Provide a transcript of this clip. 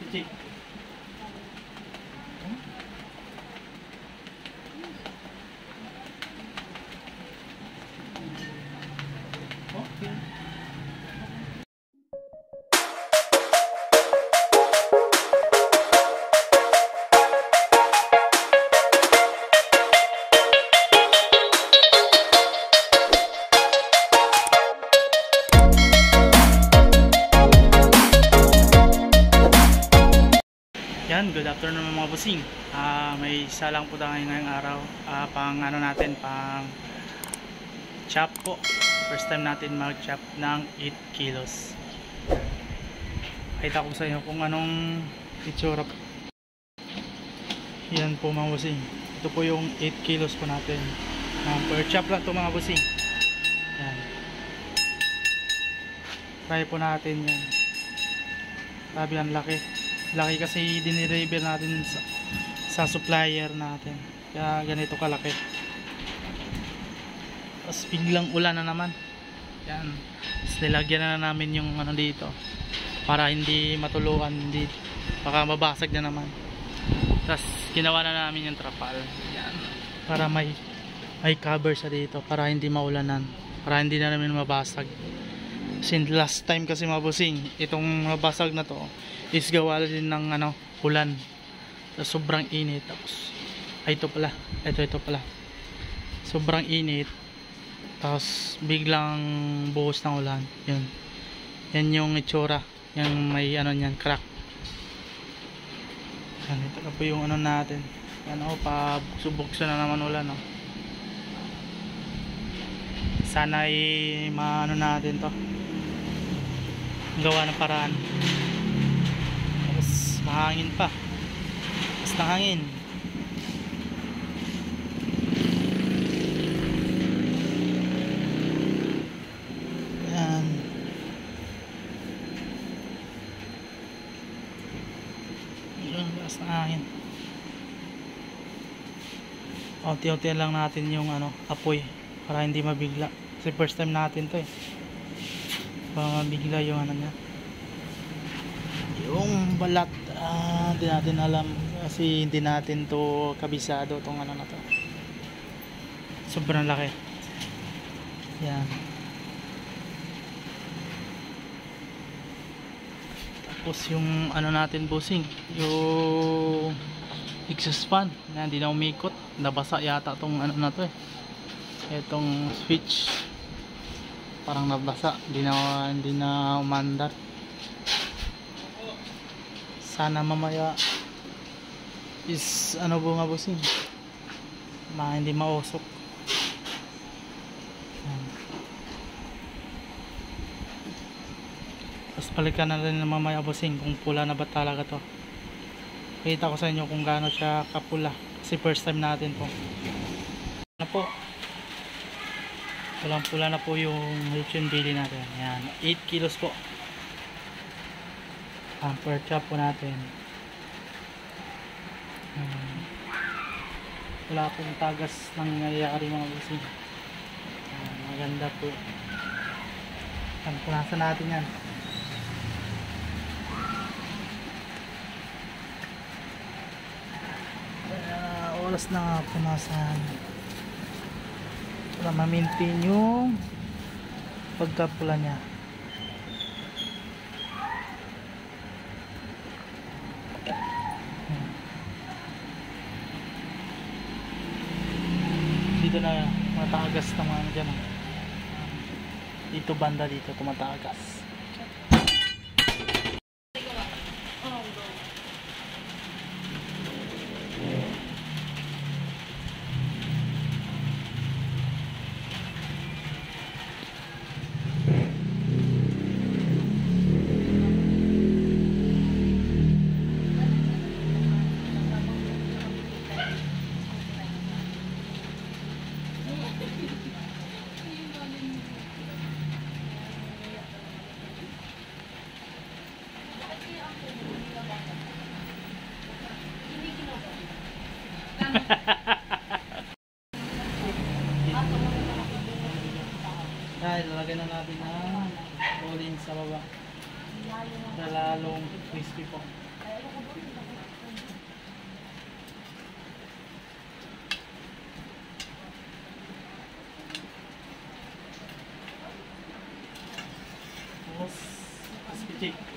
Check. Okay. Yan, good afternoon mga bossing. May isa lang po tayo ngayong araw. Pang ano natin, pang chop po. First time natin mag-chop ng 8 kilos. Kita ko sa inyo kung anong itsura. Yan po mga bossing. Ito po yung 8 kilos po natin. Per chop lang ito mga bossing. Yan. Try po natin yan. Sabi ang laki. Laki kasi dinideliver natin sa supplier natin. Kaya ganito kalaki. Tapos biglang ulan na naman. Yan. Tapos nilagyan na namin yung ano dito. Para hindi matuluan. Hindi, baka mabasag na naman. Tapos ginawa na namin yung trapal. Yan. Para may cover sa dito. Para hindi maulanan. Para hindi na namin mabasag. Since last time kasi mabusing, itong mabasag na to is gawa din ng ano, ulan. So, sobrang init. Tapos ito pala, ito pala, sobrang init. Tapos biglang buhos ng ulan. Yan yung itsura. Yung may ano niyan, crack. Yan, ito na po yung ano natin. Yan o, pabukso na naman ulan o. Sana ay maano natin to, gawa ng paraan. Tapos mahangin pa. Tapos nahangin. Yan. Tapos nahangin. Unti-unti lang natin yung ano, apoy para hindi mabigla. Kasi first time natin to eh. Baka mabigla yung ano niya, yung balat. Hindi natin alam kasi hindi natin to kabisado tong ano na to. Sobrang laki. Yan. Tapos yung ano natin bossing, yung exhaust fan na hindi na umikot, nabasa yata tong ano na to eh, itong switch. Parang nabasa, hindi na umandar. Sana mamaya is ano po nga bossing, hindi mausok. Tapos balikan na rin mamaya bossing kung pula na ba talaga to. Kita ko sa inyo kung gaano siya kapula kasi first time natin po. Ano po, pulang pula na po yung lechon belly natin. Yan, 8 kilos po. Per chop po natin. Wala pong tagas ng nangyayari mga bossing. Maganda po. Punasan natin yan. Oras na punasan para ma-maintain yung pagkapula niya. Dito na tumatagas ng mga dyan. Dito banda dito tumatagas. Dahil lalagyan na natin ng all-in sa baba na lalong crispy po. Tapos, aspitik.